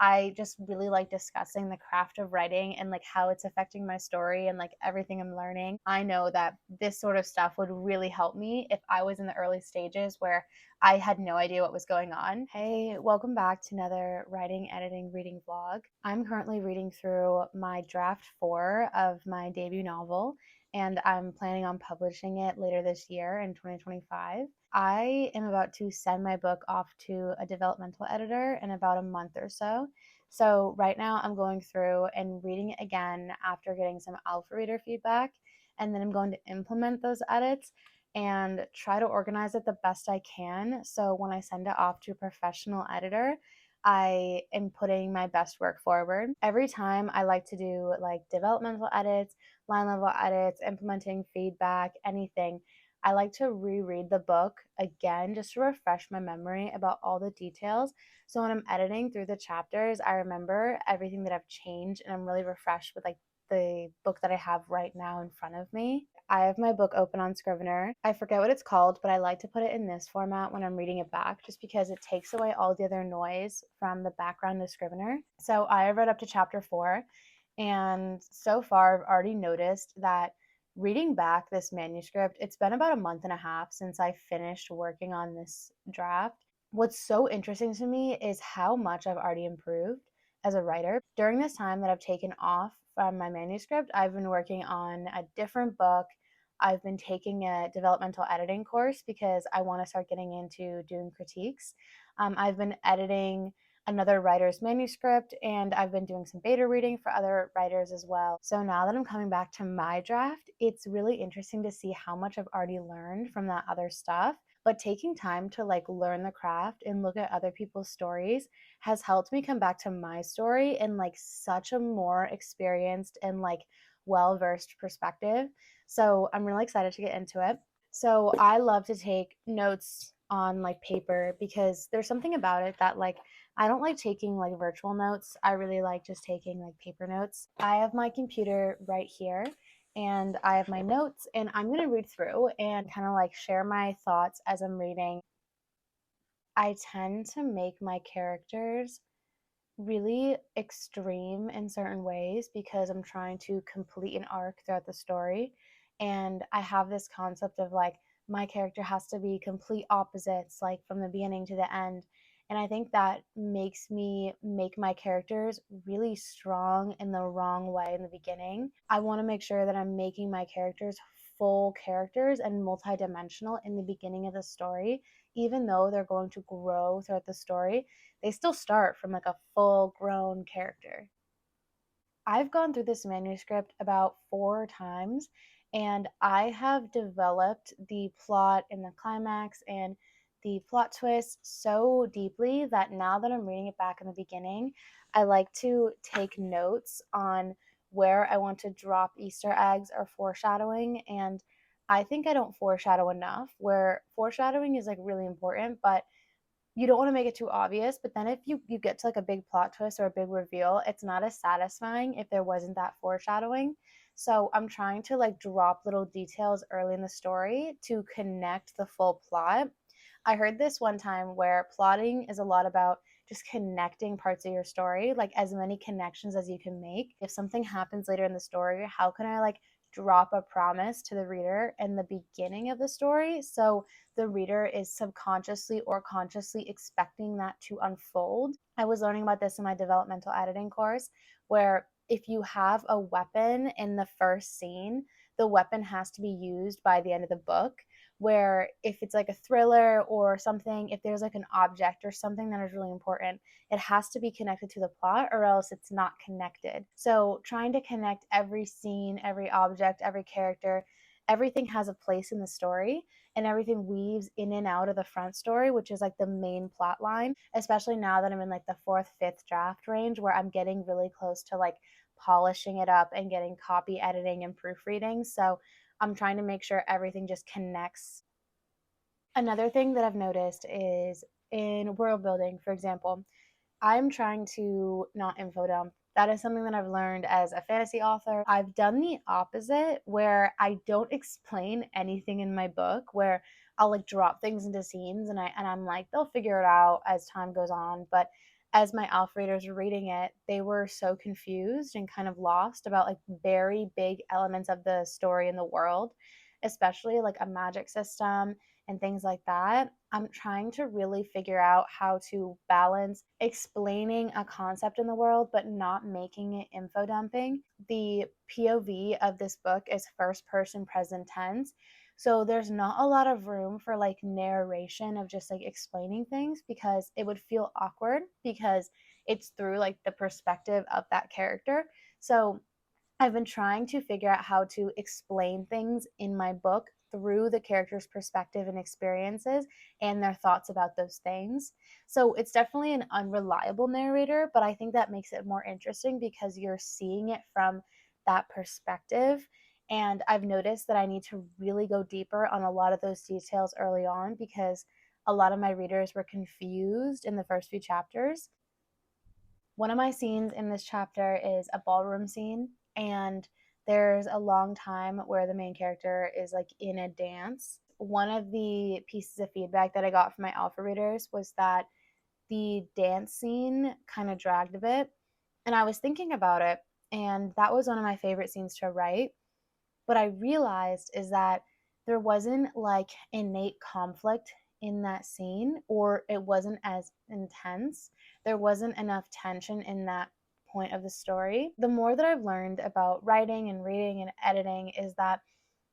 I just really like discussing the craft of writing and like how it's affecting my story and like everything I'm learning. I know that this sort of stuff would really help me if I was in the early stages where I had no idea what was going on. Hey, welcome back to another writing, editing, reading vlog. I'm currently reading through my draft 4 of my debut novel, and I'm planning on publishing it later this year in 2025. I am about to send my book off to a developmental editor in about a month or so. So right now I'm going through and reading it again after getting some alpha reader feedback, and then I'm going to implement those edits and try to organize it the best I can. So when I send it off to a professional editor, I am putting my best work forward. Every time I like to do like developmental edits, line level edits, implementing feedback, anything, I like to reread the book again just to refresh my memory about all the details. So when I'm editing through the chapters, I remember everything that I've changed and I'm really refreshed with like the book that I have right now in front of me. I have my book open on Scrivener. I forget what it's called, but I like to put it in this format when I'm reading it back just because it takes away all the other noise from the background of Scrivener. So I have read up to chapter 4, and so far I've already noticed that reading back this manuscript, it's been about a month and a half since I finished working on this draft. What's so interesting to me is how much I've already improved as a writer. During this time that I've taken off from my manuscript, I've been working on a different book. I've been taking a developmental editing course because I want to start getting into doing critiques. I've been editing another writer's manuscript, and I've been doing some beta reading for other writers as well. So now that I'm coming back to my draft, it's really interesting to see how much I've already learned from that other stuff. But taking time to like learn the craft and look at other people's stories has helped me come back to my story in like such a more experienced and like well-versed perspective. So I'm really excited to get into it. So I love to take notes on like paper because there's something about it that like I don't like taking like virtual notes. I really like just taking like paper notes. I have my computer right here and I have my notes, and I'm going to read through and kind of like share my thoughts as I'm reading. I tend to make my characters really extreme in certain ways because I'm trying to complete an arc throughout the story. And I have this concept of like my character has to be complete opposites, like from the beginning to the end. And I think that makes me make my characters really strong in the wrong way in the beginning. I want to make sure that I'm making my characters full characters and multidimensional in the beginning of the story, even though they're going to grow throughout the story. They still start from like a full grown character. I've gone through this manuscript about 4 times, and I have developed the plot and the climax and the plot twist so deeply that now that I'm reading it back in the beginning, I like to take notes on where I want to drop Easter eggs or foreshadowing. And I think I don't foreshadow enough, where foreshadowing is like really important, but you don't want to make it too obvious. But then if you get to like a big plot twist or a big reveal, it's not as satisfying if there wasn't that foreshadowing. So I'm trying to like drop little details early in the story to connect the full plot. I heard this one time where plotting is a lot about just connecting parts of your story, like as many connections as you can make. If something happens later in the story, how can I like drop a promise to the reader in the beginning of the story so the reader is subconsciously or consciously expecting that to unfold? I was learning about this in my developmental editing course, where if you have a weapon in the first scene, the weapon has to be used by the end of the book. Where if it's like a thriller or something, if there's like an object or something that is really important, it has to be connected to the plot or else it's not connected. So trying to connect every scene, every object, every character, everything has a place in the story, and everything weaves in and out of the front story, which is like the main plot line, especially now that I'm in like the fourth, fifth draft range where I'm getting really close to like polishing it up and getting copy editing and proofreading. So I'm trying to make sure everything just connects. Another thing that I've noticed is in world building, for example, I'm trying to not info dump. That is something that I've learned as a fantasy author. I've done the opposite where I don't explain anything in my book, where I'll like drop things into scenes and I'm like they'll figure it out as time goes on, but as my alpha readers were reading it, they were so confused and kind of lost about like very big elements of the story in the world, especially like a magic system and things like that. I'm trying to really figure out how to balance explaining a concept in the world, but not making it info dumping. The POV of this book is first person present tense. So there's not a lot of room for like narration of just like explaining things because it would feel awkward because it's through like the perspective of that character. So I've been trying to figure out how to explain things in my book through the character's perspective and experiences and their thoughts about those things. So it's definitely an unreliable narrator, but I think that makes it more interesting because you're seeing it from that perspective. And I've noticed that I need to really go deeper on a lot of those details early on because a lot of my readers were confused in the first few chapters. One of my scenes in this chapter is a ballroom scene, and there's a long time where the main character is like in a dance. One of the pieces of feedback that I got from my alpha readers was that the dance scene kind of dragged a bit, and I was thinking about it, and that was one of my favorite scenes to write. What I realized is that there wasn't like innate conflict in that scene, or it wasn't as intense. There wasn't enough tension in that point of the story. The more that I've learned about writing and reading and editing is that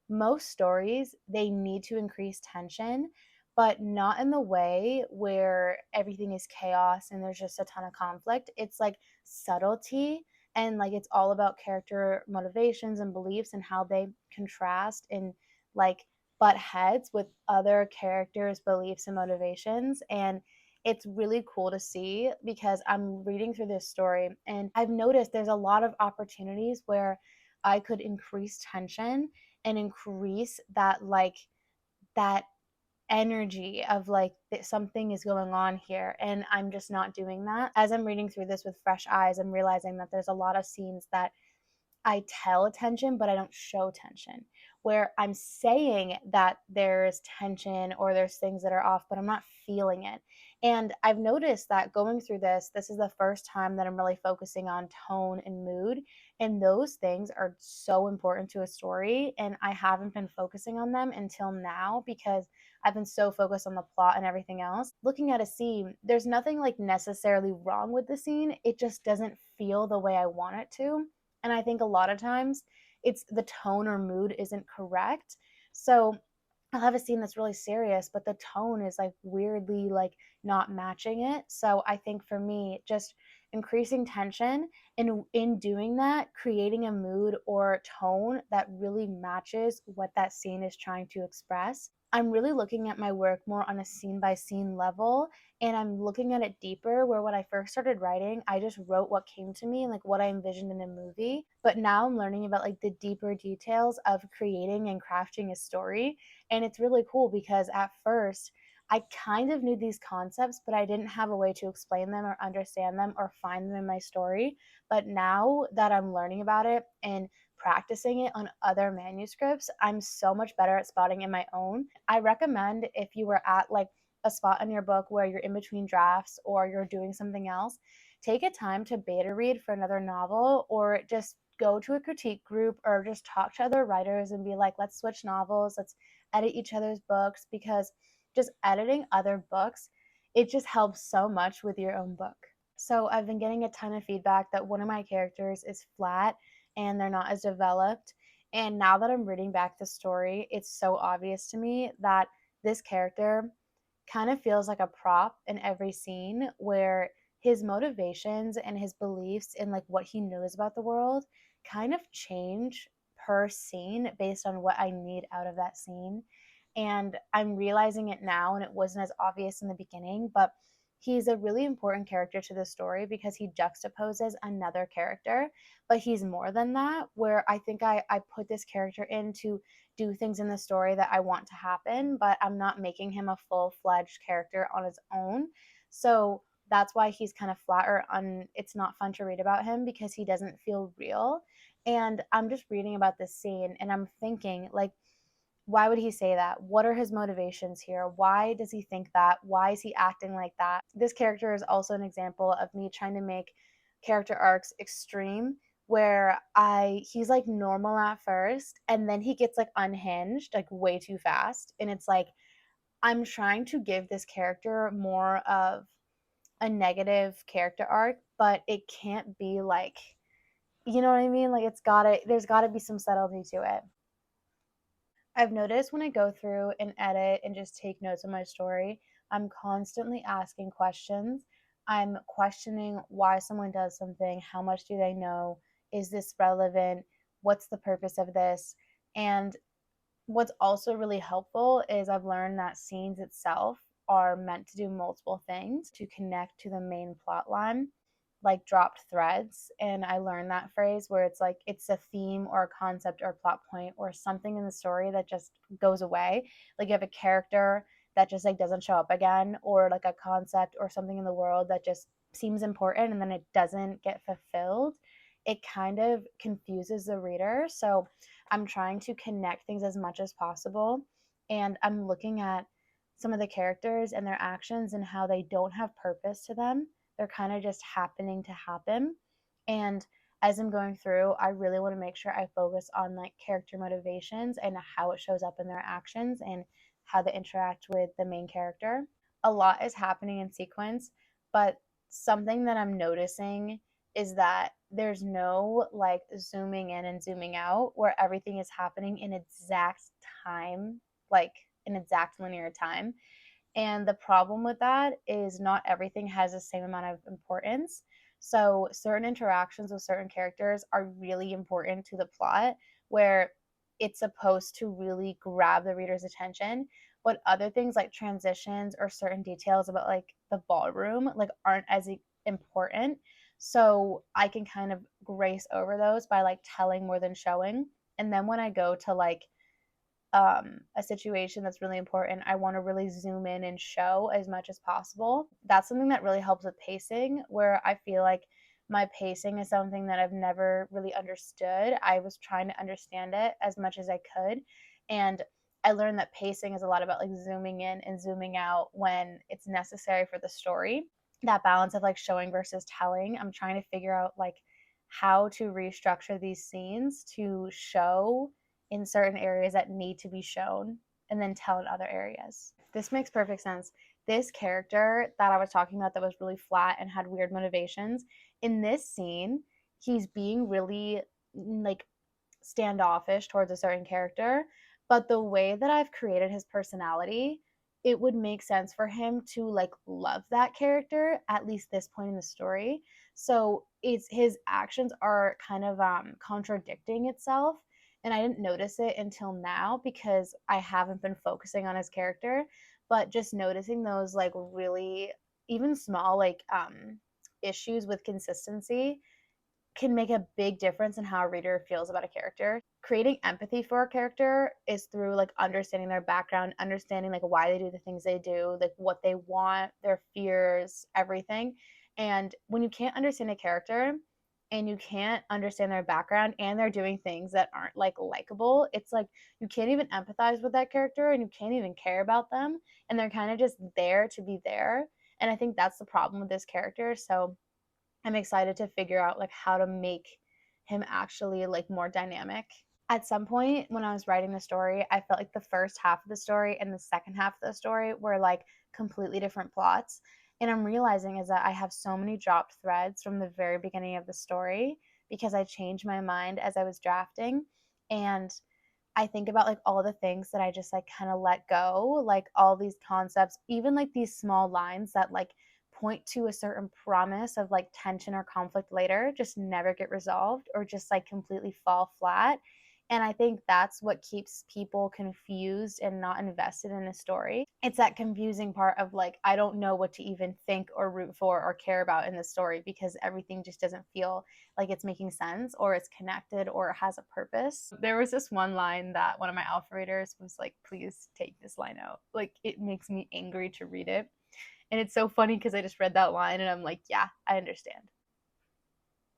most stories they need to increase tension, but not in the way where everything is chaos and there's just a ton of conflict. It's like subtlety, and like it's all about character motivations and beliefs and how they contrast and like butt heads with other characters beliefs and motivations. And it's really cool to see because I'm reading through this story and I've noticed there's a lot of opportunities where I could increase tension and increase that like that energy of like that something is going on here, and I'm just not doing that. As I'm reading through this with fresh eyes, I'm realizing that there's a lot of scenes that I tell attention, but I don't show tension. Where I'm saying that there's tension or there's things that are off, but I'm not feeling it. And I've noticed that going through this is the first time that I'm really focusing on tone and mood. And those things are so important to a story. And I haven't been focusing on them until now because I've been so focused on the plot and everything else. Looking at a scene, there's nothing like necessarily wrong with the scene. It just doesn't feel the way I want it to. And I think a lot of times it's the tone or mood isn't correct. So I'll have a scene that's really serious, but the tone is like weirdly like not matching it. So I think for me, just increasing tension and in doing that, creating a mood or tone that really matches what that scene is trying to express. I'm really looking at my work more on a scene by scene level, and I'm looking at it deeper. Where when I first started writing, I just wrote what came to me and like what I envisioned in a movie. But now I'm learning about like the deeper details of creating and crafting a story. And it's really cool because at first, I kind of knew these concepts, but I didn't have a way to explain them or understand them or find them in my story. But now that I'm learning about it and practicing it on other manuscripts, I'm so much better at spotting in my own. I recommend if you were at like a spot in your book where you're in between drafts or you're doing something else, take a time to beta read for another novel or just go to a critique group or just talk to other writers and be like, let's switch novels, let's edit each other's books, because just editing other books, it just helps so much with your own book. So I've been getting a ton of feedback that one of my characters is flat and they're not as developed. And now that I'm reading back the story, it's so obvious to me that this character kind of feels like a prop in every scene where his motivations and his beliefs and like what he knows about the world kind of change per scene based on what I need out of that scene. And I'm realizing it now, and it wasn't as obvious in the beginning, but he's a really important character to the story because he juxtaposes another character, but he's more than that. Where I think I put this character in to do things in the story that I want to happen, but I'm not making him a full fledged character on his own. So that's why he's kind of flat or it's not fun to read about him because he doesn't feel real. And I'm just reading about this scene and I'm thinking, like, Why would he say that? What are his motivations here? Why does he think that? Why is he acting like that? This character is also an example of me trying to make character arcs extreme, where I he's like normal at first and then he gets like unhinged like way too fast, and it's like I'm trying to give this character more of a negative character arc, but it can't be like, you know what I mean? Like there's got to be some subtlety to it. I've noticed when I go through and edit and just take notes of my story, I'm constantly asking questions. I'm questioning why someone does something, how much do they know? Is this relevant? What's the purpose of this? And what's also really helpful is I've learned that scenes itself are meant to do multiple things to connect to the main plot line, like dropped threads. And I learned that phrase where it's like it's a theme or a concept or a plot point or something in the story that just goes away. Like you have a character that just like doesn't show up again, or like a concept or something in the world that just seems important and then it doesn't get fulfilled. It kind of confuses the reader. So I'm trying to connect things as much as possible. And I'm looking at some of the characters and their actions and how they don't have purpose to them. They're kind of just happening to happen. And as I'm going through, I really want to make sure I focus on like character motivations and how it shows up in their actions and how they interact with the main character. A lot is happening in sequence, but something that I'm noticing is that there's no like zooming in and zooming out where everything is happening in exact time, like an exact linear time. And the problem with that is not everything has the same amount of importance. So certain interactions with certain characters are really important to the plot, where it's supposed to really grab the reader's attention. But other things like transitions or certain details about like the ballroom like aren't as important. So I can kind of grace over those by like telling more than showing. And then when I go to like a situation that's really important, I want to really zoom in and show as much as possible. That's something that really helps with pacing, where I feel like my pacing is something that I've never really understood. I was trying to understand it as much as I could. And I learned that pacing is a lot about like zooming in and zooming out when it's necessary for the story. That balance of like showing versus telling, I'm trying to figure out like how to restructure these scenes to show in certain areas that need to be shown and then tell in other areas. This makes perfect sense. This character that I was talking about that was really flat and had weird motivations, in this scene, he's being really like standoffish towards a certain character, but the way that I've created his personality, it would make sense for him to like love that character at least this point in the story. So it's his actions are kind of contradicting itself, and I didn't notice it until now because I haven't been focusing on his character, but just noticing those like really even small like issues with consistency can make a big difference in how a reader feels about a character. Creating empathy for a character is through like understanding their background, understanding like why they do the things they do, like what they want, their fears, everything. And when you can't understand a character and you can't understand their background and they're doing things that aren't like likable, it's like you can't even empathize with that character and you can't even care about them, and they're kind of just there to be there. And I think that's the problem with this character. So I'm excited to figure out like how to make him actually like more dynamic. At some point when I was writing the story, I felt like the first half of the story and the second half of the story were like completely different plots. And I'm realizing is that I have so many dropped threads from the very beginning of the story because I changed my mind as I was drafting. And I think about like all the things that I just like kind of let go, like all these concepts, even like these small lines that like point to a certain promise of like tension or conflict later just never get resolved or just like completely fall flat. And I think that's what keeps people confused and not invested in a story. It's that confusing part of like, I don't know what to even think or root for or care about in the story because everything just doesn't feel like it's making sense or it's connected or it has a purpose. There was this one line that one of my alpha readers was like, please take this line out. Like, it makes me angry to read it. And it's so funny because I just read that line and I'm like, yeah, I understand.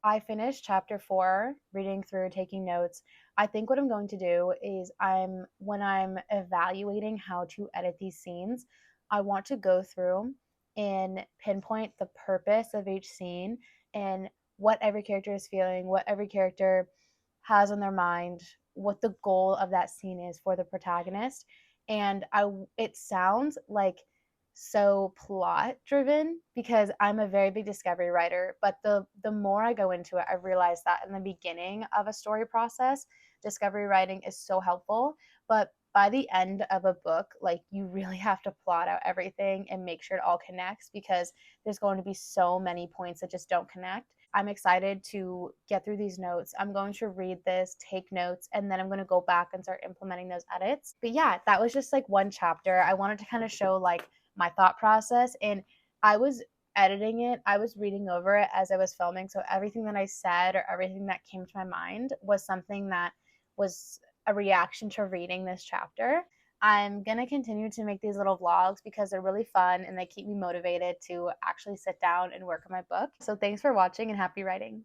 I finished chapter 4, reading through, taking notes. I think what I'm going to do is when I'm evaluating how to edit these scenes, I want to go through and pinpoint the purpose of each scene and what every character is feeling, what every character has on their mind, what the goal of that scene is for the protagonist. And it sounds like so plot driven because I'm a very big discovery writer, but the more I go into it, I realize that in the beginning of a story process, discovery writing is so helpful, but by the end of a book, like you really have to plot out everything and make sure it all connects because there's going to be so many points that just don't connect. I'm excited to get through these notes. I'm going to read this, take notes, and then I'm going to go back and start implementing those edits. But yeah, that was just like one chapter. I wanted to kind of show like my thought process, and I was editing it, I was reading over it as I was filming, so everything that I said or everything that came to my mind was something that was a reaction to reading this chapter. I'm going to continue to make these little vlogs because they're really fun and they keep me motivated to actually sit down and work on my book. So thanks for watching and happy writing.